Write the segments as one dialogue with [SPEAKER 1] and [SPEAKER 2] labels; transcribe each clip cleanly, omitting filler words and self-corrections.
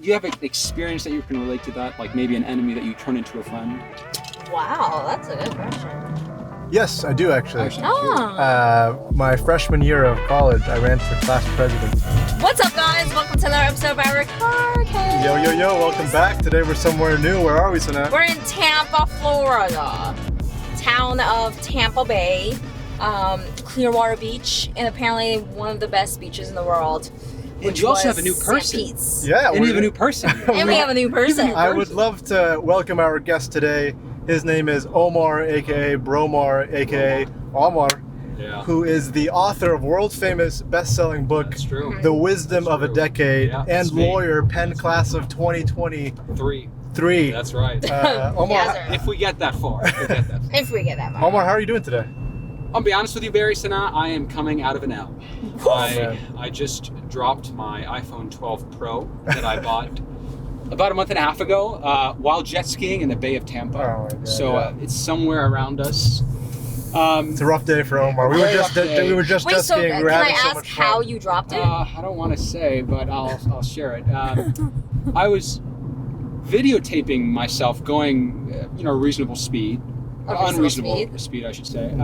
[SPEAKER 1] you have an experience that you can relate to that? Like maybe an enemy that you turn into a friend?
[SPEAKER 2] Wow, that's a good question.
[SPEAKER 3] Yes, I do actually.
[SPEAKER 2] Oh.
[SPEAKER 3] My freshman year of college, I ran for class president.
[SPEAKER 2] What's up, guys? Welcome to another episode of our carcast.
[SPEAKER 3] Yo, welcome back. Today we're somewhere new. Where are we, Sanat?
[SPEAKER 2] We're in Tampa, Florida. Town of Tampa Bay. Clearwater Beach, and apparently one of the best beaches in the world.
[SPEAKER 1] And you also have a new person.
[SPEAKER 3] Yeah,
[SPEAKER 1] and you have a new person.
[SPEAKER 2] And we have a new person.
[SPEAKER 3] I would love to welcome our guest today. His name is Omar, aka Bromar, aka Omar, who is the author of world-famous best-selling book,
[SPEAKER 1] That's true.
[SPEAKER 3] The Wisdom of a Decade, and lawyer, Penn Class of 2023.
[SPEAKER 1] That's right.
[SPEAKER 3] Omar,
[SPEAKER 1] if we get that far.
[SPEAKER 2] If we get that far.
[SPEAKER 3] Omar, how are you doing today?
[SPEAKER 1] I'll be honest with you, Barry Sanat, I am coming out of an L. I just dropped my iPhone 12 Pro that I bought about a month and a half ago while jet skiing in the Bay of Tampa.
[SPEAKER 3] Oh my God,
[SPEAKER 1] so it's somewhere around us.
[SPEAKER 3] It's a rough day for Omar. We were just jet skiing. We were having so much fun.
[SPEAKER 2] How you dropped it?
[SPEAKER 1] I don't want to say, but I'll share it. I was videotaping myself going, reasonable speed. Unreasonable speed, I should say.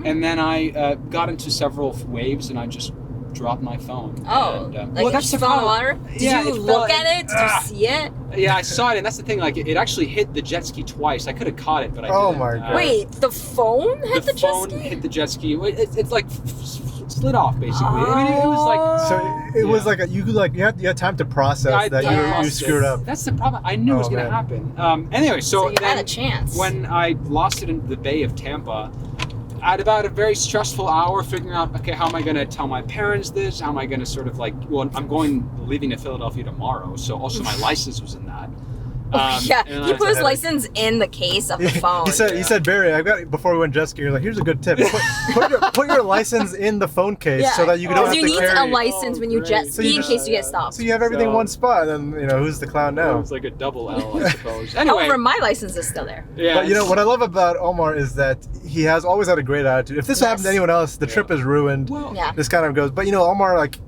[SPEAKER 1] And then I got into several waves, and I just dropped my phone.
[SPEAKER 2] Oh,
[SPEAKER 1] and,
[SPEAKER 2] well, that's the problem. Water? Did you look at it? Did you see it?
[SPEAKER 1] Yeah, I saw it, and that's the thing. Like, it actually hit the jet ski twice. I could have caught it, but I didn't.
[SPEAKER 3] Oh my God!
[SPEAKER 2] Wait, the phone hit the jet ski?
[SPEAKER 1] The phone hit the jet ski. It's like slid off, basically. I mean, it was like.
[SPEAKER 3] So it was like you had time to process that you screwed up.
[SPEAKER 1] That's the problem. I knew it was going to happen. Anyway, so
[SPEAKER 2] you had a chance.
[SPEAKER 1] When I lost it in the Bay of Tampa, I had about a very stressful hour figuring out, okay, how am I going to tell my parents this? How am I going to sort of I'm leaving to Philadelphia tomorrow, so also my license was in that.
[SPEAKER 2] He put his license in the case of the phone.
[SPEAKER 3] He said, Barry, before we went jet skiing, like, here's a good tip. Put your license in the phone case so that you don't have to carry.
[SPEAKER 2] Because you need a license when you jet ski in case you get stopped.
[SPEAKER 3] So you have everything in one spot, and then, who's the clown now?
[SPEAKER 1] It's like a double L, I suppose. Anyway.
[SPEAKER 2] However, my license is still there.
[SPEAKER 3] Yeah, but what I love about Omar is that he has always had a great attitude. If this happened to anyone else, the trip is ruined.
[SPEAKER 1] Well,
[SPEAKER 3] this kind of goes. But Omar, like,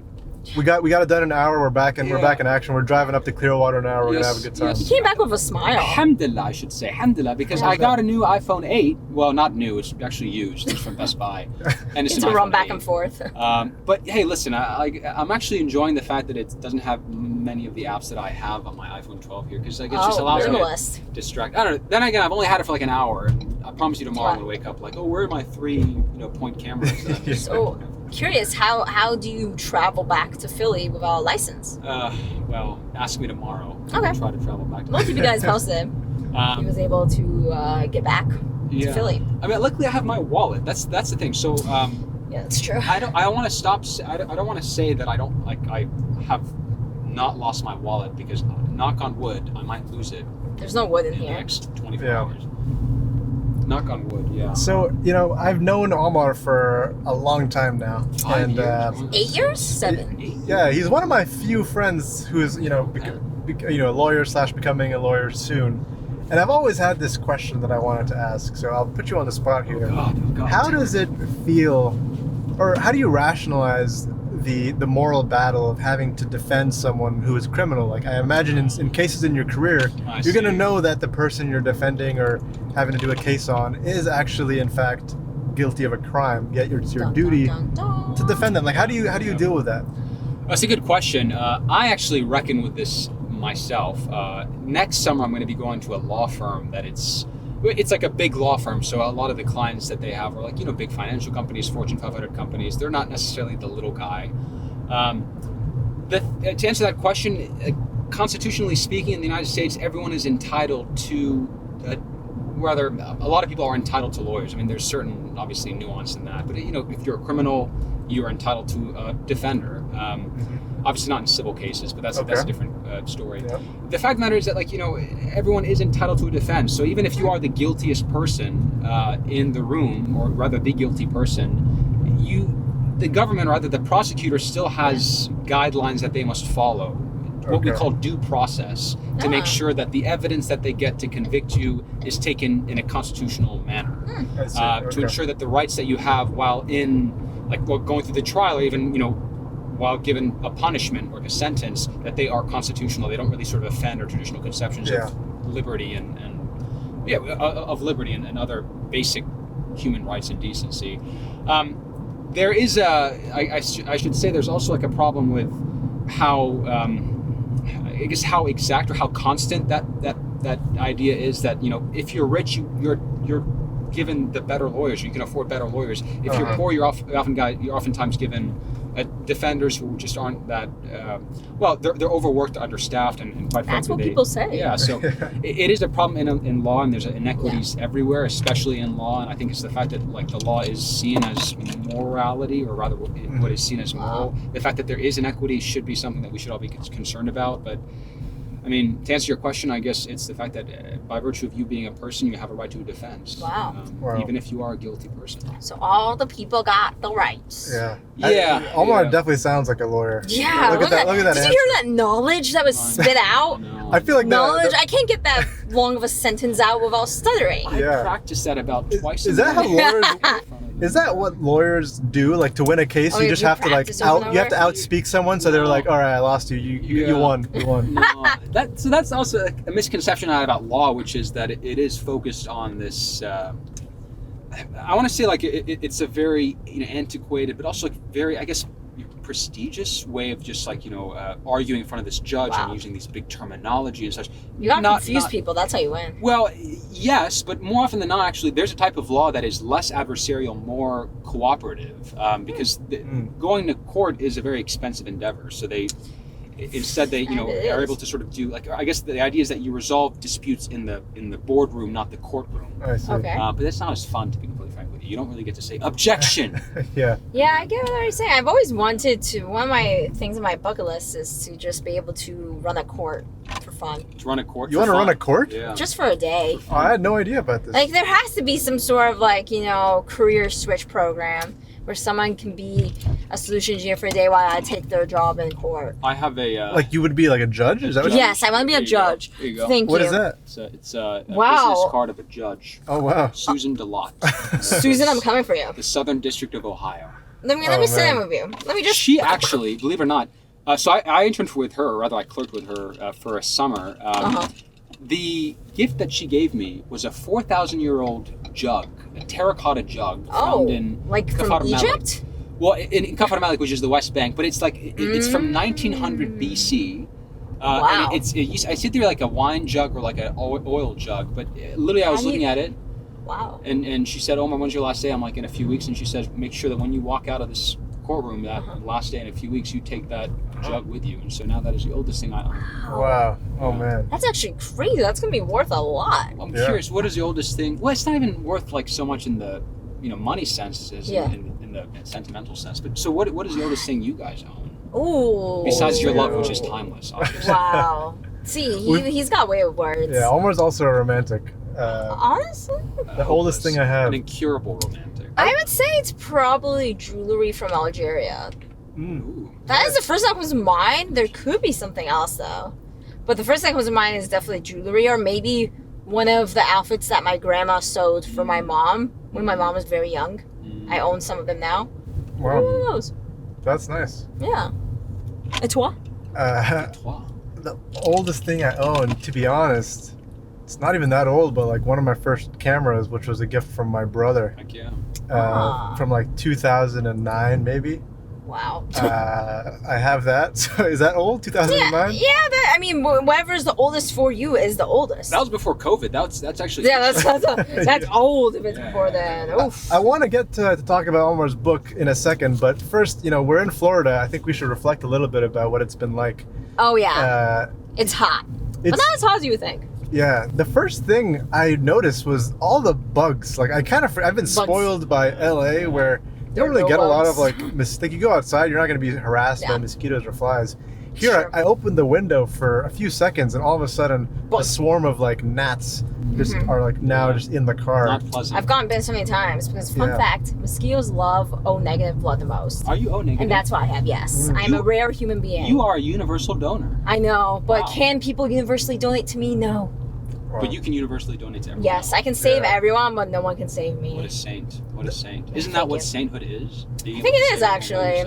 [SPEAKER 3] we got it done in an hour. We're back in action. We're driving up to Clearwater in an hour. We're gonna have a good time.
[SPEAKER 2] He came back with a smile.
[SPEAKER 1] Alhamdulillah, I should say. Alhamdulillah, because I got a new iPhone 8. Well, not new. It's actually used. It's from Best Buy. And it's
[SPEAKER 2] to run back and forth.
[SPEAKER 1] But hey, listen, I'm actually enjoying the fact that it doesn't have many of the apps that I have on my iPhone 12 here, because it just allows me to distract. I don't know. Then again, I've only had it for like an hour. And I promise you tomorrow I'm gonna wake up like, where are my 3 point cameras?
[SPEAKER 2] So curious, how do you travel back to Philly without a license?
[SPEAKER 1] Well, ask me tomorrow.
[SPEAKER 2] Okay.
[SPEAKER 1] I'll try to travel back.
[SPEAKER 2] We'll keep you guys posted. He was able to get back to Philly.
[SPEAKER 1] I mean, luckily I have my wallet. That's the thing. So
[SPEAKER 2] yeah, that's true.
[SPEAKER 1] I don't want to stop. I don't want to say that I have not lost my wallet, because knock on wood, I might lose it.
[SPEAKER 2] There's no wood in here.
[SPEAKER 1] The next 24 hours. Knock on wood, yeah.
[SPEAKER 3] So, I've known Omar for a long time now.
[SPEAKER 1] 5 years.
[SPEAKER 2] 8 years? 7?
[SPEAKER 3] Yeah, he's one of my few friends who's, a lawyer / becoming a lawyer soon. And I've always had this question that I wanted to ask, so I'll put you on the spot here.
[SPEAKER 1] Oh God.
[SPEAKER 3] How does it feel, or how do you rationalize the moral battle of having to defend someone who is criminal? Like, I imagine in cases in your career, you're going to know that the person you're defending or having to do a case on is actually, in fact, guilty of a crime. Yet it's your duty to defend them. Like, how do you deal with that?
[SPEAKER 1] That's a good question. I actually reckon with this myself. Next summer, I'm going to be going to a law firm that it's like a big law firm, so a lot of the clients that they have are like, big financial companies, Fortune 500 companies. They're not necessarily the little guy. To answer that question, constitutionally speaking, in the United States, everyone is entitled to, rather, a lot of people are entitled to lawyers. I mean, there's certain, obviously, nuance in that. But, if you're a criminal, you are entitled to a defender. Obviously not in civil cases, but that's a different story. Yep. The fact of the matter is that, everyone is entitled to a defense. So even if you are the guiltiest person in the room, or rather the guilty person, the government, or rather the prosecutor, still has guidelines that they must follow. What we call due process, to make sure that the evidence that they get to convict you is taken in a constitutional manner. To ensure that the rights that you have while in, going through the trial, or even, while given a punishment or a sentence, that they are constitutional. They don't really sort of offend our traditional conceptions of liberty and liberty and other basic human rights and decency. There is I should say there's also like a problem with how I guess how exact or how constant that idea is, that if you're rich you're given the better lawyers, you can afford better lawyers. If you're poor, you're oftentimes given defenders who just aren't that they're overworked, understaffed, and quite frankly,
[SPEAKER 2] that's what people say.
[SPEAKER 1] Yeah, so it is a problem in law, and there's inequities everywhere, especially in law. And I think it's the fact that like the law is seen as morality, or rather what is seen as moral. The fact that there is inequity should be something that we should all be concerned about. But I mean, to answer your question, I guess it's the fact that by virtue of you being a person, you have a right to a defense.
[SPEAKER 2] Wow.
[SPEAKER 1] Even if you are a guilty person.
[SPEAKER 2] So all the people got the rights.
[SPEAKER 1] Yeah.
[SPEAKER 3] Omar definitely sounds like a lawyer.
[SPEAKER 2] Yeah.
[SPEAKER 3] Look at that. Did
[SPEAKER 2] you hear that knowledge that was spit out?
[SPEAKER 3] I feel like
[SPEAKER 2] knowledge. I can't get that long of a sentence out without stuttering.
[SPEAKER 1] I practiced that about twice.
[SPEAKER 3] Is that how lawyers? Is that what lawyers do? Like to win a case, you just have to outspeak someone. So they're like, all right, I lost you. You won. You won.
[SPEAKER 1] No, that's also a misconception about law, which is that it is focused on this. I want to say like it's a very antiquated, but also like very, I guess, prestigious way of just like arguing in front of this judge and using these big terminology and such.
[SPEAKER 2] You gotta confuse people. That's how you win.
[SPEAKER 1] Well, yes, but more often than not, actually, there's a type of law that is less adversarial, more cooperative, because going to court is a very expensive endeavor. So they are able to sort of do, like, I guess the idea is that you resolve disputes in the boardroom, not the courtroom.
[SPEAKER 3] I see.
[SPEAKER 2] Okay.
[SPEAKER 1] But that's not as fun, to be completely frank with you. You don't really get to say objection.
[SPEAKER 3] Yeah,
[SPEAKER 2] I get what you're saying. I've always wanted to. One of my things on my bucket list is to just be able to run a court for fun.
[SPEAKER 1] To run a court.
[SPEAKER 3] You want to run a court?
[SPEAKER 1] Yeah.
[SPEAKER 2] Just for a day.
[SPEAKER 3] Oh, I had no idea about this.
[SPEAKER 2] Like there has to be some sort of like career switch program where someone can be a solution engineer for a day while I take their job in court.
[SPEAKER 1] I have a
[SPEAKER 3] like you would be like a judge? Is that what
[SPEAKER 2] Yes, I want to be a judge.
[SPEAKER 1] There you go.
[SPEAKER 2] Thank you.
[SPEAKER 3] What is that?
[SPEAKER 1] It's a
[SPEAKER 2] Wow.
[SPEAKER 1] business card of a judge.
[SPEAKER 3] Oh wow.
[SPEAKER 1] Susan DeLotte.
[SPEAKER 2] Susan, I'm coming for you.
[SPEAKER 1] The Southern District of Ohio.
[SPEAKER 2] Let me sit down with you. Let me just.
[SPEAKER 1] She actually, believe it or not, so I interned with her, or rather I clerked with her for a summer. The gift that she gave me was a 4,000-year-old jug, a terracotta jug found in
[SPEAKER 2] like from
[SPEAKER 1] Kafar Malik.
[SPEAKER 2] Egypt?
[SPEAKER 1] Well, in Kafar Malik, which is the West Bank, but it's like it's from 1900 BC.
[SPEAKER 2] Wow.
[SPEAKER 1] And I sit there like a wine jug or like an oil jug, but literally I was looking at it.
[SPEAKER 2] Wow.
[SPEAKER 1] And she said, "Omar, when's your last day?" I'm like, "In a few weeks." And she says, "Make sure that when you walk out of this courtroom that last day in a few weeks, you take that jug with you." And so now that is the oldest thing I own.
[SPEAKER 3] Wow. Oh man.
[SPEAKER 2] That's actually crazy. That's gonna be worth a lot.
[SPEAKER 1] I'm curious, what is the oldest thing? Well, it's not even worth like so much in the money sense as in the sentimental sense. But so what is the oldest thing you guys own?
[SPEAKER 2] Ooh.
[SPEAKER 1] Besides your love, which is timeless, obviously.
[SPEAKER 2] Wow. See, he's got way of words.
[SPEAKER 3] Yeah, Omar's also a romantic.
[SPEAKER 2] Honestly?
[SPEAKER 3] The oldest thing I have.
[SPEAKER 1] An incurable romantic.
[SPEAKER 2] I would say it's probably jewelry from Algeria.
[SPEAKER 1] Ooh.
[SPEAKER 2] That is the first thing that comes to mind. There could be something else though. But the first thing that comes to mind is definitely jewelry, or maybe one of the outfits that my grandma sewed for my mom when my mom was very young. I own some of them now.
[SPEAKER 3] Wow.
[SPEAKER 2] One of those.
[SPEAKER 3] That's nice.
[SPEAKER 2] Yeah. Et toi?
[SPEAKER 3] The oldest thing I own, to be honest, it's not even that old, but like one of my first cameras, which was a gift from my brother.
[SPEAKER 1] Heck yeah.
[SPEAKER 3] From like 2009, maybe.
[SPEAKER 2] Wow.
[SPEAKER 3] I have that. So is that old? 2009?
[SPEAKER 2] Yeah. Whatever's the oldest for you is the oldest.
[SPEAKER 1] That was before COVID. That's actually.
[SPEAKER 2] Yeah, that's old if it's before then. Oof.
[SPEAKER 3] I want to get to talk about Omar's book in a second, but first, we're in Florida. I think we should reflect a little bit about what it's been like.
[SPEAKER 2] Oh yeah. It's hot, but not as hot as you would think.
[SPEAKER 3] Yeah, the first thing I noticed was all the bugs. Like I've been spoiled by LA where you don't really get a lot of like you go outside, you're not going to be harassed by mosquitoes or flies. Here, I opened the window for a few seconds, and all of a sudden, a swarm of like gnats just are like now just in the car.
[SPEAKER 1] Not pleasant.
[SPEAKER 2] I've gone been so many times because fun fact, mosquitoes love O negative blood the most.
[SPEAKER 1] Are you O negative?
[SPEAKER 2] And that's what I have. Yes, I'm a rare human being.
[SPEAKER 1] You are a universal donor.
[SPEAKER 2] I know, but can people universally donate to me? No.
[SPEAKER 3] Wow.
[SPEAKER 1] But you can universally donate to everyone.
[SPEAKER 2] Yes, I can save everyone, but no one can save me.
[SPEAKER 1] What a saint. What a saint. Isn't that what sainthood is?
[SPEAKER 2] I think it is, actually.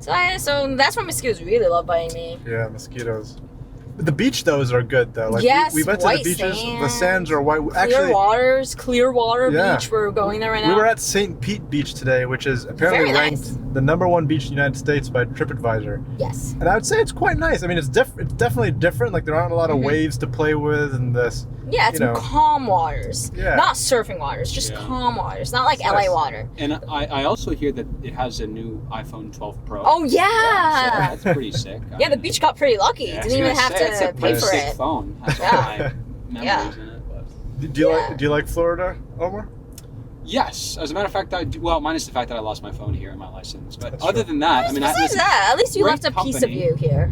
[SPEAKER 2] So that's why mosquitoes really love biting me.
[SPEAKER 3] Yeah, mosquitoes. But the beach those are good though. Like
[SPEAKER 2] yes,
[SPEAKER 3] we went to the
[SPEAKER 2] white
[SPEAKER 3] beaches.
[SPEAKER 2] sand.
[SPEAKER 3] The sands are white.
[SPEAKER 2] Clearwater
[SPEAKER 3] Yeah.
[SPEAKER 2] Beach. We're going there right now.
[SPEAKER 3] We were at St. Pete Beach today, which is apparently
[SPEAKER 2] Very
[SPEAKER 3] ranked
[SPEAKER 2] nice.
[SPEAKER 3] the #1 beach in the United States by TripAdvisor.
[SPEAKER 2] Yes.
[SPEAKER 3] And I would say it's quite nice. I mean, it's definitely different. Like there aren't a lot of
[SPEAKER 2] Mhm.
[SPEAKER 3] waves to play with, and this.
[SPEAKER 2] Yeah, it's
[SPEAKER 3] You know.
[SPEAKER 2] calm waters.
[SPEAKER 3] Yeah.
[SPEAKER 2] Not surfing waters, just
[SPEAKER 1] Yeah.
[SPEAKER 2] calm waters. Not like
[SPEAKER 3] It's
[SPEAKER 2] LA
[SPEAKER 3] nice.
[SPEAKER 2] water.
[SPEAKER 1] And I also hear that it has a new iPhone 12 Pro.
[SPEAKER 2] Oh yeah.
[SPEAKER 1] So that's pretty sick.
[SPEAKER 2] Yeah, the beach got pretty lucky.
[SPEAKER 1] Yeah, I was
[SPEAKER 2] Didn't even
[SPEAKER 1] gonna
[SPEAKER 2] have
[SPEAKER 1] say, it's a
[SPEAKER 2] to
[SPEAKER 1] pretty
[SPEAKER 2] pay for
[SPEAKER 1] sick
[SPEAKER 2] it.
[SPEAKER 1] phone. Has all
[SPEAKER 2] Yeah.
[SPEAKER 1] my
[SPEAKER 2] Yeah.
[SPEAKER 1] memories in it. But.
[SPEAKER 3] Do you like Florida, Omar?
[SPEAKER 1] Yes, as a matter of fact, minus the fact that I lost my phone here and my license. But
[SPEAKER 3] That's
[SPEAKER 1] other
[SPEAKER 3] true.
[SPEAKER 1] than that, I mean,
[SPEAKER 2] Besides that, at least you
[SPEAKER 1] great
[SPEAKER 2] left a piece of
[SPEAKER 1] company.
[SPEAKER 2] you here.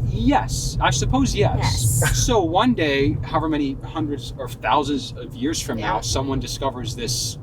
[SPEAKER 1] Yes, I suppose yes.
[SPEAKER 2] Yes.
[SPEAKER 1] So one day, however many hundreds or thousands of years from now,
[SPEAKER 2] Yeah.
[SPEAKER 1] someone discovers this,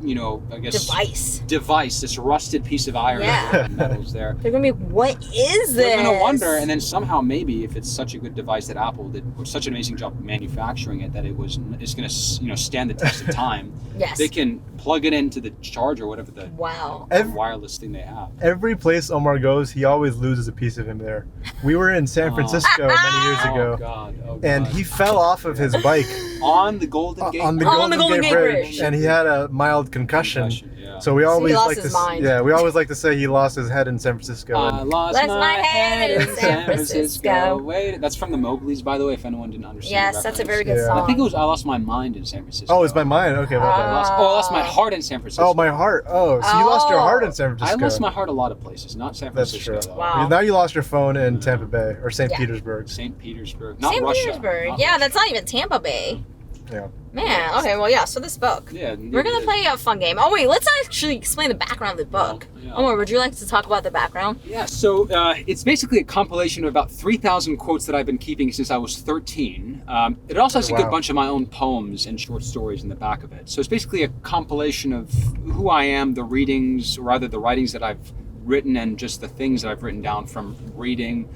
[SPEAKER 1] I guess
[SPEAKER 2] Device.
[SPEAKER 1] this rusted piece of iron
[SPEAKER 2] Yeah.
[SPEAKER 1] or metals there.
[SPEAKER 2] They're gonna be, what is this?
[SPEAKER 1] They're gonna wonder, and then somehow maybe if it's such a good device that Apple did such an amazing job manufacturing it that it's gonna stand the test of time.
[SPEAKER 2] Yes.
[SPEAKER 1] They can plug it into the charger, whatever the
[SPEAKER 2] Wow.
[SPEAKER 1] wireless thing they have.
[SPEAKER 3] Every place Omar goes, he always loses a piece of him there. We were in San Francisco many years
[SPEAKER 1] Oh
[SPEAKER 3] ago,
[SPEAKER 1] God! Oh, God.
[SPEAKER 3] and he fell off of his bike
[SPEAKER 1] on the Golden Gate.
[SPEAKER 3] on the
[SPEAKER 2] On the
[SPEAKER 3] Golden
[SPEAKER 2] Golden
[SPEAKER 3] Gate
[SPEAKER 2] Gate
[SPEAKER 3] Bridge,
[SPEAKER 2] Bridge.
[SPEAKER 3] and he had a mild concussion.
[SPEAKER 1] Yeah.
[SPEAKER 3] So we
[SPEAKER 2] So he
[SPEAKER 3] always
[SPEAKER 2] lost
[SPEAKER 3] like
[SPEAKER 2] his
[SPEAKER 3] to
[SPEAKER 2] mind.
[SPEAKER 3] we always like to say he lost his head in San Francisco.
[SPEAKER 1] I
[SPEAKER 3] And
[SPEAKER 1] lost
[SPEAKER 2] Lost
[SPEAKER 1] my head in San Francisco.
[SPEAKER 2] Francisco.
[SPEAKER 1] Wait, that's from the Mowgli's, by the way. If anyone didn't understand.
[SPEAKER 2] Yes,
[SPEAKER 1] the
[SPEAKER 2] that's a
[SPEAKER 1] reference.
[SPEAKER 2] very good
[SPEAKER 3] Yeah.
[SPEAKER 2] song.
[SPEAKER 1] I think it was I lost my mind in San Francisco.
[SPEAKER 3] oh, it's my mind. Okay, my
[SPEAKER 1] I
[SPEAKER 3] bad.
[SPEAKER 1] lost, I lost my heart in San Francisco.
[SPEAKER 3] Oh, my heart. Oh, so you lost your heart in San
[SPEAKER 1] I
[SPEAKER 3] Francisco.
[SPEAKER 1] lost my heart a lot of places, not San
[SPEAKER 3] That's
[SPEAKER 1] Francisco.
[SPEAKER 3] true.
[SPEAKER 1] though.
[SPEAKER 2] Wow.
[SPEAKER 3] Now you lost your phone in Tampa Bay or St.
[SPEAKER 2] Yeah.
[SPEAKER 3] Petersburg.
[SPEAKER 1] St. Petersburg, not
[SPEAKER 2] St.
[SPEAKER 1] Russia.
[SPEAKER 2] Petersburg.
[SPEAKER 1] not
[SPEAKER 2] Yeah,
[SPEAKER 1] Russia.
[SPEAKER 2] that's not even Tampa Bay.
[SPEAKER 3] Yeah.
[SPEAKER 2] Man, okay, well, yeah, so this book.
[SPEAKER 1] Yeah,
[SPEAKER 2] We're gonna play a fun game. Oh, wait, let's actually explain the background of the book.
[SPEAKER 1] Well, yeah.
[SPEAKER 2] Omar, would you like to talk about the background?
[SPEAKER 1] Yeah, so it's basically a compilation of about 3,000 quotes that I've been keeping since I was 13. It also has a
[SPEAKER 3] Wow.
[SPEAKER 1] good bunch of my own poems and short stories in the back of it. So it's basically a compilation of who I am, the readings, or rather the writings that I've written, and just the things that I've written down from reading.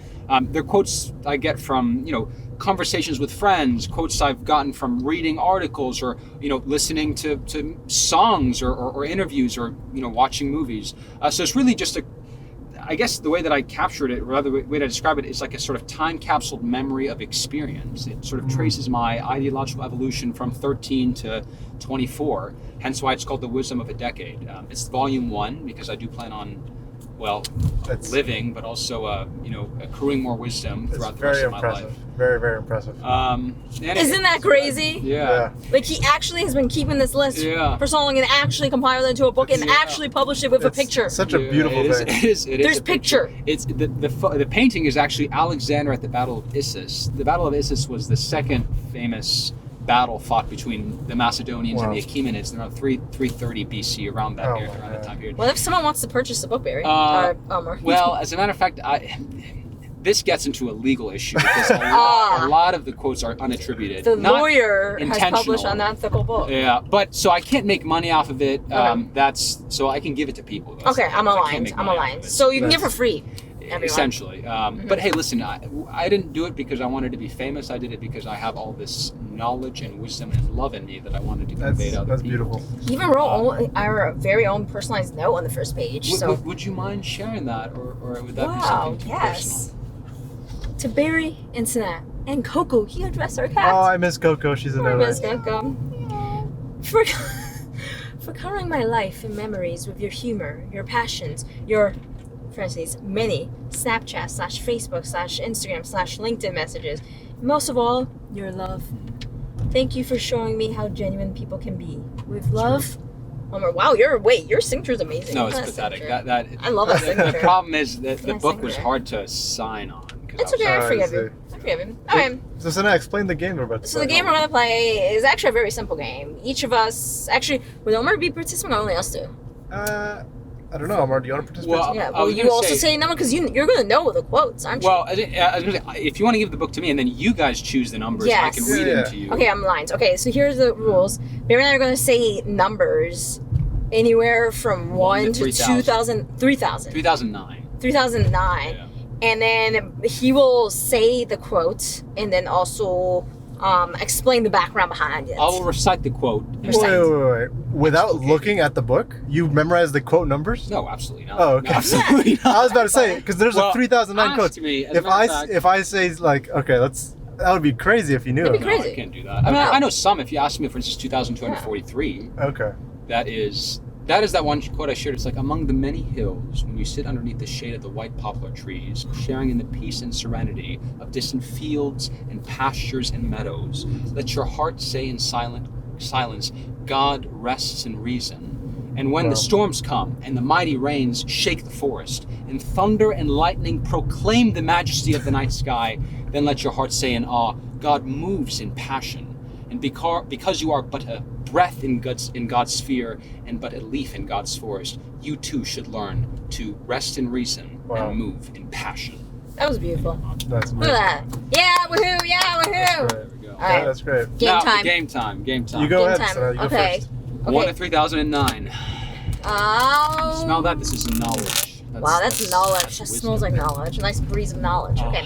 [SPEAKER 1] They're quotes I get from, conversations with friends, quotes I've gotten from reading articles or, listening to songs or interviews or, watching movies. So it's really just I guess the way that I captured it, or rather the way to describe it, is like a sort of time capsule memory of experience. It sort of traces my ideological evolution from 13 to 24, hence why it's called The Wisdom of a Decade. It's volume 1 because I do plan on,
[SPEAKER 3] That's
[SPEAKER 1] living, but also, accruing more wisdom
[SPEAKER 3] it's
[SPEAKER 1] throughout the rest
[SPEAKER 3] very
[SPEAKER 1] of my
[SPEAKER 3] impressive.
[SPEAKER 1] life.
[SPEAKER 3] Very, very impressive.
[SPEAKER 2] Isn't that crazy?
[SPEAKER 1] Yeah.
[SPEAKER 2] Like, he actually has been keeping this list
[SPEAKER 1] Yeah.
[SPEAKER 2] for so long and actually compiled it into a book and
[SPEAKER 1] Yeah.
[SPEAKER 2] actually published it with a
[SPEAKER 3] It's
[SPEAKER 2] picture.
[SPEAKER 3] Such a beautiful
[SPEAKER 1] it is,
[SPEAKER 3] thing.
[SPEAKER 1] It is
[SPEAKER 2] There's
[SPEAKER 1] a picture.
[SPEAKER 2] picture.
[SPEAKER 1] It's the painting is actually Alexander at the Battle of Issus. The Battle of Issus was the second famous battle fought between the Macedonians and
[SPEAKER 3] Wow.
[SPEAKER 1] the Achaemenids around 330 BC, around that
[SPEAKER 3] Oh
[SPEAKER 1] period,
[SPEAKER 3] my
[SPEAKER 1] around that
[SPEAKER 3] God.
[SPEAKER 1] time period.
[SPEAKER 2] What if someone wants to purchase the book, Barry? Omar.
[SPEAKER 1] Well, as a matter of fact, this gets into a legal issue because a lot of the quotes are unattributed.
[SPEAKER 2] the
[SPEAKER 1] Not
[SPEAKER 2] lawyer has
[SPEAKER 1] intentional.
[SPEAKER 2] published an unethical book.
[SPEAKER 1] Yeah, but so I can't make money off of it.
[SPEAKER 2] Okay.
[SPEAKER 1] That's so I can give it to people. That's
[SPEAKER 2] Okay,
[SPEAKER 1] the
[SPEAKER 2] I'm
[SPEAKER 1] thing. I can't
[SPEAKER 2] aligned.
[SPEAKER 1] make
[SPEAKER 2] I'm
[SPEAKER 1] money off
[SPEAKER 2] aligned.
[SPEAKER 1] of it.
[SPEAKER 2] So you can
[SPEAKER 3] Nice.
[SPEAKER 2] get for free, everyone.
[SPEAKER 1] Essentially. But hey, listen, I didn't do it because I wanted to be famous. I did it because I have all this knowledge and wisdom and love in me that I wanted to convey to other
[SPEAKER 3] That's
[SPEAKER 1] people.
[SPEAKER 3] beautiful.
[SPEAKER 2] He even wrote our very own personalized note on the first page. So
[SPEAKER 1] Would you mind sharing that, or would that be
[SPEAKER 2] wow,
[SPEAKER 1] something too
[SPEAKER 2] yes. To Barry and Sanat and Coco, he addressed our cat.
[SPEAKER 3] Oh, I miss Coco. She's in
[SPEAKER 2] I
[SPEAKER 3] LA.
[SPEAKER 2] miss Coco. For for covering my life and memories with your humor, your passions, your, for instance, many Snapchat / Facebook / Instagram / LinkedIn messages. Most of all, your love. Thank you for showing me how genuine people can be. With love, Omar. Wow, your signature's amazing.
[SPEAKER 1] No,
[SPEAKER 2] Look
[SPEAKER 1] it's
[SPEAKER 2] at that
[SPEAKER 1] pathetic.
[SPEAKER 2] signature. I love that
[SPEAKER 1] The
[SPEAKER 2] signature.
[SPEAKER 1] problem is that the
[SPEAKER 2] Nice
[SPEAKER 1] book was
[SPEAKER 2] signature.
[SPEAKER 1] hard to sign on. 'cause
[SPEAKER 2] It's
[SPEAKER 1] I was-
[SPEAKER 2] okay, I
[SPEAKER 3] I
[SPEAKER 2] forgive
[SPEAKER 3] see.
[SPEAKER 2] him. I forgive him. Okay.
[SPEAKER 3] So, Sana, explain the game we're about to
[SPEAKER 2] So the
[SPEAKER 3] play.
[SPEAKER 2] game we're gonna play is actually a very simple game. Each of us, actually, would Omar be participating or only us two?
[SPEAKER 3] I don't know, Omar. Do you want to participate?
[SPEAKER 1] Well,
[SPEAKER 2] Yeah,
[SPEAKER 1] I
[SPEAKER 2] well,
[SPEAKER 1] was
[SPEAKER 2] you
[SPEAKER 1] gonna
[SPEAKER 2] also say number because you're gonna know the quotes, aren't you?
[SPEAKER 1] Well, I was gonna say, if you want to give the book to me and then you guys choose the numbers, I
[SPEAKER 2] Yes.
[SPEAKER 1] can read
[SPEAKER 3] Yeah.
[SPEAKER 1] them to you.
[SPEAKER 2] Okay, I'm aligned. Okay, so here's the rules. Barry and I are gonna say numbers anywhere from 1 to
[SPEAKER 1] 3,000.
[SPEAKER 2] 3,000.
[SPEAKER 1] 2009.
[SPEAKER 2] 3009.
[SPEAKER 1] Yeah.
[SPEAKER 2] And then he will say the quote and then also explain the background behind it.
[SPEAKER 1] I will recite the quote.
[SPEAKER 3] Wait. Without looking at the book, you memorized the quote numbers?
[SPEAKER 1] No, absolutely not.
[SPEAKER 3] Oh, okay.
[SPEAKER 1] No, absolutely not.
[SPEAKER 3] I was about to say, because there's
[SPEAKER 1] Well,
[SPEAKER 3] a 3,009
[SPEAKER 1] ask
[SPEAKER 3] quotes.
[SPEAKER 1] me, as a
[SPEAKER 3] If
[SPEAKER 1] matter of fact-
[SPEAKER 3] if I say like, okay, that would be crazy if you knew.
[SPEAKER 2] It'd be
[SPEAKER 3] it.
[SPEAKER 1] No,
[SPEAKER 2] crazy.
[SPEAKER 1] I can't do that. I mean, I know some. If you ask me, for instance, 2,243,
[SPEAKER 3] Okay.
[SPEAKER 1] that is that one quote I shared. It's like, among the many hills, when you sit underneath the shade of the white poplar trees, sharing in the peace and serenity of distant fields and pastures and meadows, let your heart say in silence, God rests in reason. And when
[SPEAKER 3] Wow.
[SPEAKER 1] the storms come and the mighty rains shake the forest, and thunder and lightning proclaim the majesty of the night sky, then let your heart say in awe, God moves in passion. And because you are but a breath in God's sphere and but a leaf in God's forest, you too should learn to rest in reason
[SPEAKER 3] Wow.
[SPEAKER 1] and move in passion.
[SPEAKER 2] That was beautiful.
[SPEAKER 3] That's
[SPEAKER 2] Look at that. Yeah, woohoo! Yeah, woohoo!
[SPEAKER 1] There we go.
[SPEAKER 2] All right.
[SPEAKER 3] That's great.
[SPEAKER 2] Game
[SPEAKER 1] Now,
[SPEAKER 2] time.
[SPEAKER 1] Game time.
[SPEAKER 3] You go
[SPEAKER 2] Game
[SPEAKER 3] ahead,
[SPEAKER 2] time.
[SPEAKER 3] Sana, you go
[SPEAKER 2] Okay.
[SPEAKER 3] first.
[SPEAKER 1] 1 to 3,009.
[SPEAKER 2] Oh.
[SPEAKER 1] Smell that. This is knowledge.
[SPEAKER 2] Wow, that's knowledge. That
[SPEAKER 1] wisdom.
[SPEAKER 2] smells like knowledge. A nice breeze of knowledge.
[SPEAKER 1] Oh.
[SPEAKER 2] Okay.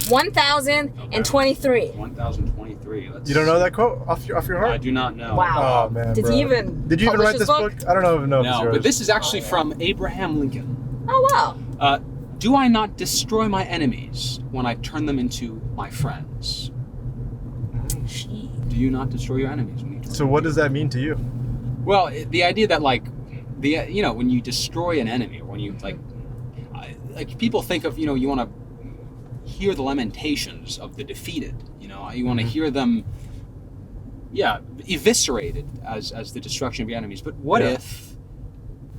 [SPEAKER 2] 1,023.
[SPEAKER 1] 1,023.
[SPEAKER 3] You don't know that quote off your
[SPEAKER 1] I
[SPEAKER 3] heart?
[SPEAKER 1] do not know.
[SPEAKER 2] Wow.
[SPEAKER 3] Oh man.
[SPEAKER 2] Did
[SPEAKER 3] bro.
[SPEAKER 2] he even
[SPEAKER 3] Did you even
[SPEAKER 2] publish
[SPEAKER 3] write this book? I don't know if it's
[SPEAKER 1] No,
[SPEAKER 3] yours.
[SPEAKER 1] but this is actually
[SPEAKER 2] Oh, yeah.
[SPEAKER 1] from Abraham Lincoln.
[SPEAKER 2] Oh, wow.
[SPEAKER 1] Do I not destroy my enemies when I turn them into my friends?
[SPEAKER 2] Gee.
[SPEAKER 1] Do you not destroy your enemies when you turn
[SPEAKER 3] So what does that mean to you?
[SPEAKER 1] Well, the idea that when you destroy an enemy, or when you like people think of, you want to hear the lamentations of the defeated. You want to hear them, eviscerated as the destruction of your enemies. But what
[SPEAKER 3] Yeah.
[SPEAKER 1] if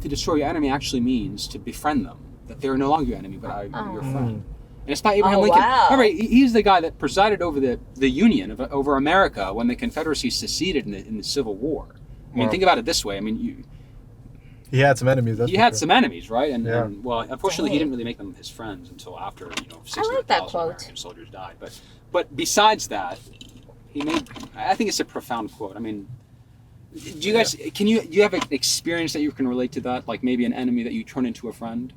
[SPEAKER 1] to destroy your enemy actually means to befriend them? That they're no longer your enemy, but your friend. And it's by Abraham
[SPEAKER 2] Oh,
[SPEAKER 1] Lincoln.
[SPEAKER 2] wow.
[SPEAKER 1] Remember, he's the guy that presided over the Union over America when the Confederacy seceded in the Civil War. I mean,
[SPEAKER 3] Wow.
[SPEAKER 1] think about it this way. I mean,
[SPEAKER 3] He had some enemies. That's
[SPEAKER 1] he
[SPEAKER 3] for
[SPEAKER 1] had
[SPEAKER 3] sure.
[SPEAKER 1] some enemies, right? And,
[SPEAKER 3] Yeah.
[SPEAKER 1] and well, unfortunately, he
[SPEAKER 2] Dang.
[SPEAKER 1] didn't really make them his friends until after 600,000
[SPEAKER 2] that quote.
[SPEAKER 1] American soldiers died. But besides that, I think it's a profound quote. I mean, do you guys do you have an experience that you can relate to that? Like maybe an enemy that you turn into a friend?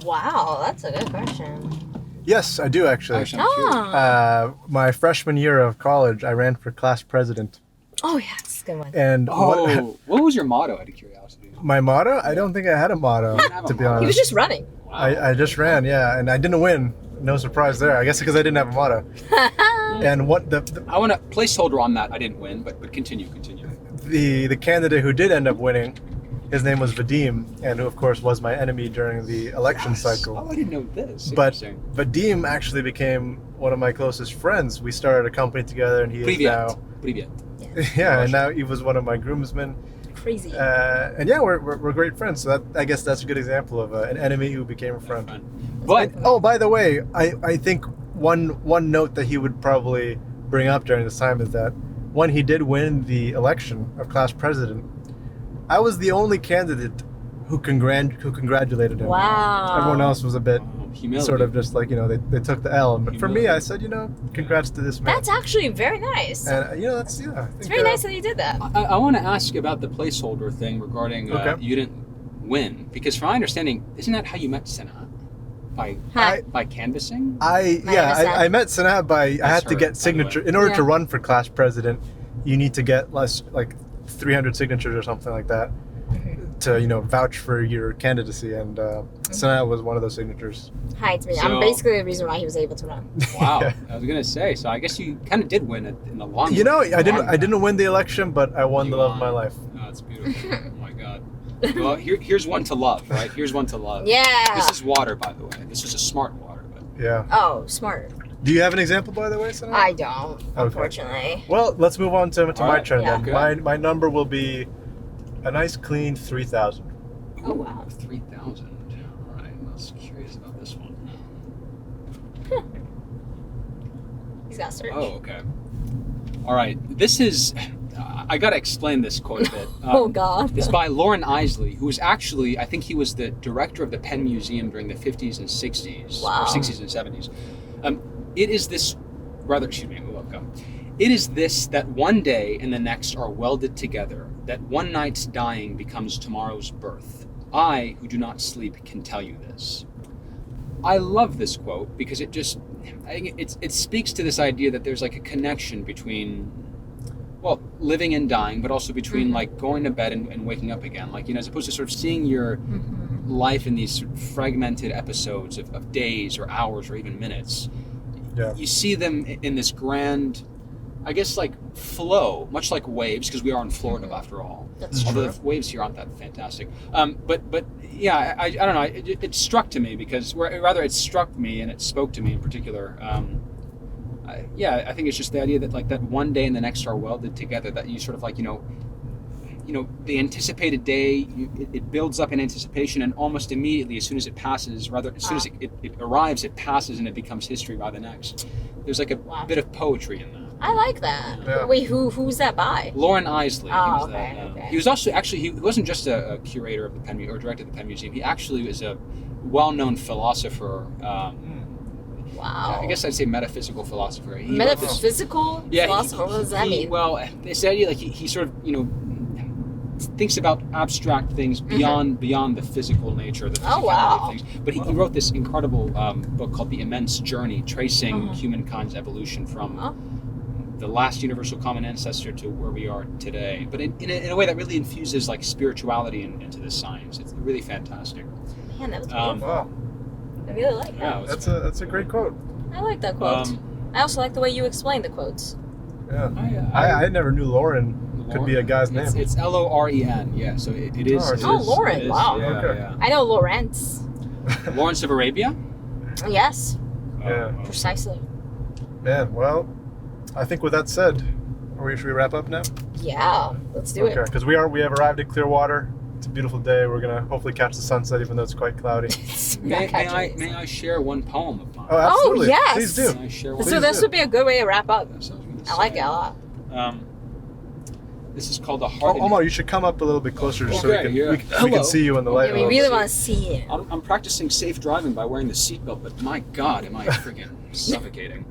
[SPEAKER 2] Wow, that's a good question.
[SPEAKER 3] Yes, I do actually.
[SPEAKER 1] Actually, I'm curious.
[SPEAKER 2] Oh.
[SPEAKER 3] My freshman year of college, I ran for class president.
[SPEAKER 2] Oh, yeah, that's a good one.
[SPEAKER 3] And
[SPEAKER 1] What was your motto, out of curiosity?
[SPEAKER 3] my motto? I don't think I had a motto,
[SPEAKER 1] didn't have a
[SPEAKER 3] to be
[SPEAKER 1] motto.
[SPEAKER 3] honest.
[SPEAKER 2] He was just running.
[SPEAKER 1] Wow.
[SPEAKER 3] I just ran, yeah, and I didn't win. No surprise there. I guess because I didn't have a motto. And what
[SPEAKER 1] I want a placeholder on that. I didn't win, but continue.
[SPEAKER 3] the candidate who did end up winning, his name was Vadim, and who of course was my enemy during the election cycle.
[SPEAKER 1] Oh, I didn't know this.
[SPEAKER 3] But
[SPEAKER 1] Interesting.
[SPEAKER 3] Vadim actually became one of my closest friends. We started a company together, and he is now,
[SPEAKER 1] Привет.
[SPEAKER 3] yeah, and now he was one of my groomsmen.
[SPEAKER 2] Crazy.
[SPEAKER 3] And yeah, we're great friends. So I guess that's a good example of an enemy who became a friend.
[SPEAKER 1] But
[SPEAKER 3] And, oh, by the way, I think one note that he would probably bring up during this time is that when he did win the election of class president, I was the only candidate who congratulated him.
[SPEAKER 2] Wow.
[SPEAKER 3] Everyone else was a bit
[SPEAKER 1] humility.
[SPEAKER 3] sort of just like, they took the L. But for me, I said, congrats to this man.
[SPEAKER 2] That's actually very nice.
[SPEAKER 3] And that's I think,
[SPEAKER 2] It's very nice that you did that.
[SPEAKER 1] I want to ask about the placeholder thing regarding
[SPEAKER 3] Okay.
[SPEAKER 1] you didn't win, because from my understanding, isn't that how you met Senna? By canvassing?
[SPEAKER 3] I met Sanat by I had to
[SPEAKER 1] her, by
[SPEAKER 3] get
[SPEAKER 1] the
[SPEAKER 3] signature
[SPEAKER 1] way.
[SPEAKER 3] in order
[SPEAKER 2] Yeah.
[SPEAKER 3] to run for class president. You need to get less like 300 signatures or something like that to vouch for your candidacy, and Sanat was one of those signatures.
[SPEAKER 2] Hides me.
[SPEAKER 1] So-
[SPEAKER 2] I'm basically the reason why he was able to run.
[SPEAKER 1] Wow.
[SPEAKER 3] Yeah.
[SPEAKER 1] I was gonna say. So I guess you kind of did win it in the long.
[SPEAKER 3] I didn't win the election, but I won
[SPEAKER 1] You
[SPEAKER 3] the love of
[SPEAKER 1] won.
[SPEAKER 3] my life.
[SPEAKER 1] Oh, that's beautiful. Oh my God. Well, here's one to love, right? Here's one to love.
[SPEAKER 2] Yeah.
[SPEAKER 1] This is water, by the way. This is a smart water, but
[SPEAKER 3] Yeah.
[SPEAKER 2] Oh, smart.
[SPEAKER 3] Do you have an example, by the way, Sanat?
[SPEAKER 2] I don't, unfortunately.
[SPEAKER 3] Well, let's move on to
[SPEAKER 1] All
[SPEAKER 3] my
[SPEAKER 1] right.
[SPEAKER 3] turn
[SPEAKER 2] Yeah.
[SPEAKER 3] then.
[SPEAKER 1] Okay.
[SPEAKER 3] My number will be a nice clean 3,000.
[SPEAKER 2] Oh, wow.
[SPEAKER 1] 3,000. All right. I was curious about this one.
[SPEAKER 2] He's got search.
[SPEAKER 1] Oh, okay. All right. This is. I gotta explain this quite a bit.
[SPEAKER 2] Oh, God.
[SPEAKER 1] It's by Lauren Isley, who was actually, I think he was the director of the Penn Museum during the 50s and 60s,
[SPEAKER 2] Wow.
[SPEAKER 1] or 60s and 70s. It is this, It is this that one day and the next are welded together, that one night's dying becomes tomorrow's birth. I, who do not sleep, can tell you this. I love this quote because it speaks to this idea that there's like a connection between, well, living and dying, but also between like going to bed and waking up again. Like, as opposed to sort of seeing your life in these sort of fragmented episodes of days or hours or even minutes.
[SPEAKER 3] Yeah.
[SPEAKER 1] You see them in this grand, I guess, like flow, much like waves, because we are in Florida after all.
[SPEAKER 2] That's
[SPEAKER 1] Although
[SPEAKER 2] true.
[SPEAKER 1] the waves here aren't that fantastic. But yeah, I don't know. It struck to me because, rather, it struck me and it spoke to me in particular. I think it's just the idea that like that one day and the next are welded together. That you sort of like the anticipated day, it builds up in anticipation, and almost immediately, as soon as it passes, as soon as it arrives, it passes and it becomes history by the next. There's like a bit of poetry in that.
[SPEAKER 2] I like that.
[SPEAKER 3] Yeah.
[SPEAKER 2] Wait, who's that by?
[SPEAKER 1] Lauren Isley.
[SPEAKER 2] Oh,
[SPEAKER 1] he was
[SPEAKER 2] okay.
[SPEAKER 1] He was also he wasn't just a curator of the Penn or director of the Penn Museum. He actually was a well-known philosopher.
[SPEAKER 2] Wow.
[SPEAKER 1] I guess I'd say metaphysical philosopher.
[SPEAKER 2] Metaphysical philosopher? What does that mean?
[SPEAKER 1] Well, this idea, like he sort of thinks about abstract things beyond the physical nature, the physicality of things. But he wrote this incredible book called The Immense Journey, tracing humankind's evolution from the last universal common ancestor to where we are today. But in a way that really infuses like spirituality into this science. It's really fantastic.
[SPEAKER 2] Man, that was beautiful.
[SPEAKER 3] Wow.
[SPEAKER 2] I really like that.
[SPEAKER 1] Yeah,
[SPEAKER 3] That's a great quote.
[SPEAKER 2] I like that quote. I also like the way you explain the quotes.
[SPEAKER 3] Yeah. I never knew Lauren could be a guy's name.
[SPEAKER 1] It's Loren, yeah. So it is.
[SPEAKER 2] Oh, Lauren, wow.
[SPEAKER 1] Yeah,
[SPEAKER 3] Okay.
[SPEAKER 1] yeah.
[SPEAKER 2] I know Lawrence.
[SPEAKER 1] Lawrence of Arabia?
[SPEAKER 2] Yes,
[SPEAKER 3] Yeah.
[SPEAKER 2] precisely.
[SPEAKER 3] Man, well, I think with that said, should we wrap up now?
[SPEAKER 2] Yeah, let's do
[SPEAKER 3] Okay, because we have arrived at Clearwater. It's a beautiful day. We're gonna hopefully catch the sunset, even though it's quite cloudy.
[SPEAKER 2] it.
[SPEAKER 1] May I share one poem of mine?
[SPEAKER 3] Oh, absolutely.
[SPEAKER 2] yes.
[SPEAKER 3] Please do.
[SPEAKER 1] May I share one?
[SPEAKER 2] So this would be a good way to wrap up.
[SPEAKER 1] That's what I was gonna
[SPEAKER 2] I like
[SPEAKER 1] say.
[SPEAKER 2] it a lot.
[SPEAKER 1] This is called The Heart.
[SPEAKER 3] Omar, you should come up a little bit closer just so
[SPEAKER 1] Okay,
[SPEAKER 3] we
[SPEAKER 1] yeah.
[SPEAKER 3] can
[SPEAKER 1] Hello.
[SPEAKER 3] see you in the light.
[SPEAKER 2] Yeah, we really want to see it.
[SPEAKER 1] I'm practicing safe driving by wearing the seatbelt, but my God, am I freaking suffocating.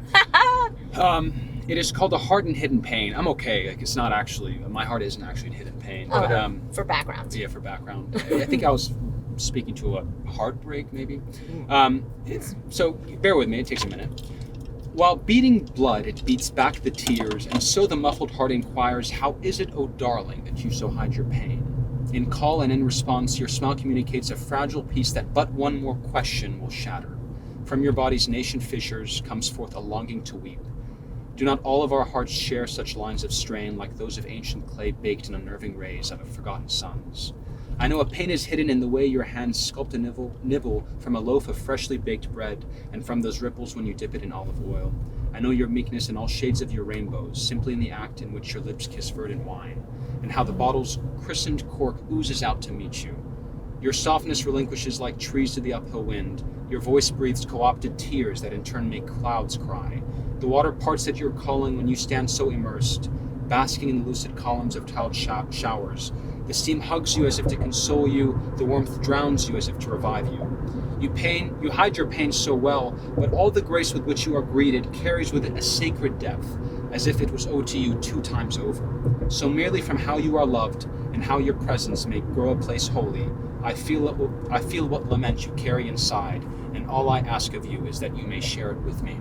[SPEAKER 1] It is called A Heart in Hidden Pain. I'm okay. Like, it's not actually, my heart isn't actually in hidden pain.
[SPEAKER 2] Oh,
[SPEAKER 1] But,
[SPEAKER 2] for background.
[SPEAKER 1] yeah, for background. I think I was speaking to a heartbreak, maybe. So bear with me, it takes a minute. While beating blood, it beats back the tears, and so the muffled heart inquires, how is it, oh darling, that you so hide your pain? In call and in response, your smile communicates a fragile peace that but one more question will shatter. From your body's nascent fissures comes forth a longing to weep. Do not all of our hearts share such lines of strain like those of ancient clay baked in unnerving rays of forgotten suns? I know a pain is hidden in the way your hands sculpt a nibble from a loaf of freshly baked bread and from those ripples when you dip it in olive oil. I know your meekness in all shades of your rainbows, simply in the act in which your lips kiss verdant wine, and how the bottle's christened cork oozes out to meet you. Your softness relinquishes like trees to the uphill wind. Your voice breathes co-opted tears that in turn make clouds cry. The water parts at your calling when you stand so immersed, basking in the lucid columns of tiled showers. The steam hugs you as if to console you, the warmth drowns you as if to revive you. You hide your pain so well, but all the grace with which you are greeted carries with it a sacred depth, as if it was owed to you 2 times over. So merely from how you are loved, and how your presence may grow a place holy, I feel what lament you carry inside, and all I ask of you is that you may share it with me.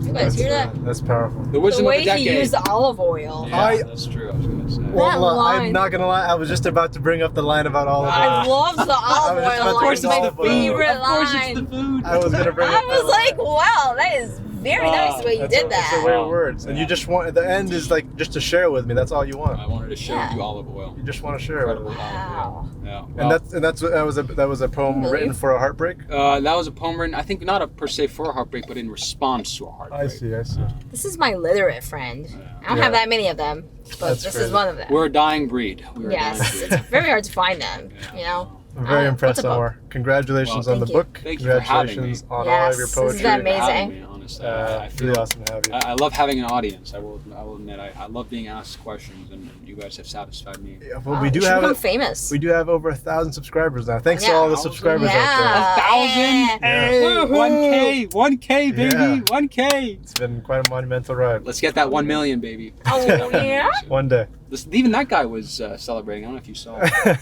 [SPEAKER 2] You guys hear that?
[SPEAKER 3] That's powerful.
[SPEAKER 1] The
[SPEAKER 2] The
[SPEAKER 1] wisdom of
[SPEAKER 2] way
[SPEAKER 1] a decade.
[SPEAKER 2] he used olive oil.
[SPEAKER 1] Yeah, that's true. I was gonna say.
[SPEAKER 3] Well,
[SPEAKER 2] line.
[SPEAKER 3] I'm not gonna lie. I was just about to bring up the line about olive
[SPEAKER 2] I
[SPEAKER 3] oil.
[SPEAKER 2] love the olive
[SPEAKER 3] was just
[SPEAKER 2] oil
[SPEAKER 3] about to
[SPEAKER 2] line.
[SPEAKER 3] bring
[SPEAKER 2] It's
[SPEAKER 3] the
[SPEAKER 2] my
[SPEAKER 3] olive oil.
[SPEAKER 2] favorite
[SPEAKER 1] Of course,
[SPEAKER 2] line.
[SPEAKER 1] it's the food.
[SPEAKER 3] I was gonna bring
[SPEAKER 2] I
[SPEAKER 3] up.
[SPEAKER 2] was like, wow, that is very nice the way you
[SPEAKER 3] That's
[SPEAKER 2] did
[SPEAKER 3] a, It's a
[SPEAKER 2] that.
[SPEAKER 3] way of words, and you just want the end is like just to share with me. That's all you want.
[SPEAKER 1] I wanted to share with you olive oil.
[SPEAKER 3] You just want to share with
[SPEAKER 1] Incredible
[SPEAKER 3] me.
[SPEAKER 2] Wow.
[SPEAKER 1] Yeah.
[SPEAKER 3] And that was a poem
[SPEAKER 2] Really?
[SPEAKER 3] written for a heartbreak.
[SPEAKER 1] That was a poem written, I think, not per se for a heartbreak, but in response to a heartbreak.
[SPEAKER 3] I see.
[SPEAKER 2] This is my literate friend. I don't
[SPEAKER 3] Yeah.
[SPEAKER 2] have that many of them, but
[SPEAKER 3] That's
[SPEAKER 2] this
[SPEAKER 3] crazy.
[SPEAKER 2] is one of them.
[SPEAKER 1] We're a dying breed. We're
[SPEAKER 2] Yes,
[SPEAKER 1] a dying breed.
[SPEAKER 2] it's very hard to find them, you know?
[SPEAKER 3] I'm very
[SPEAKER 2] What's
[SPEAKER 3] impressed,
[SPEAKER 2] a book?
[SPEAKER 3] Omar. Congratulations
[SPEAKER 1] Well,
[SPEAKER 3] on the
[SPEAKER 2] thank you.
[SPEAKER 3] book.
[SPEAKER 1] Thank you for having
[SPEAKER 3] Congratulations
[SPEAKER 1] me.
[SPEAKER 3] on all
[SPEAKER 2] Yes,
[SPEAKER 3] of your
[SPEAKER 2] this
[SPEAKER 3] poetry.
[SPEAKER 2] is
[SPEAKER 1] Thank you for
[SPEAKER 2] amazing.
[SPEAKER 1] having me, honestly. I feel,
[SPEAKER 3] Really awesome to have you.
[SPEAKER 1] I love having an audience. I will admit. I love being asked questions, and you guys have satisfied me.
[SPEAKER 3] Yeah, well,
[SPEAKER 2] Wow,
[SPEAKER 3] we
[SPEAKER 2] you
[SPEAKER 3] do
[SPEAKER 2] should
[SPEAKER 3] have
[SPEAKER 2] become famous.
[SPEAKER 3] we do have over 1,000 subscribers now. Thanks to
[SPEAKER 2] Yeah.
[SPEAKER 3] all the subscribers out
[SPEAKER 2] Yeah.
[SPEAKER 1] 1,000?
[SPEAKER 3] Yeah.
[SPEAKER 1] Woo, 1K, 1K, baby,
[SPEAKER 3] Yeah.
[SPEAKER 1] 1K.
[SPEAKER 3] there. It's been quite a monumental ride.
[SPEAKER 1] Let's get that 1 million, baby.
[SPEAKER 2] Oh, yeah?
[SPEAKER 3] One day,
[SPEAKER 1] Listen, even that guy was celebrating. I don't know if you saw.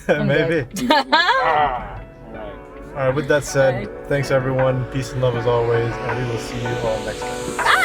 [SPEAKER 3] maybe.
[SPEAKER 1] All right.
[SPEAKER 3] All right, with that said, thanks everyone. Peace and love as always, and we will see you all next time.
[SPEAKER 2] Bye.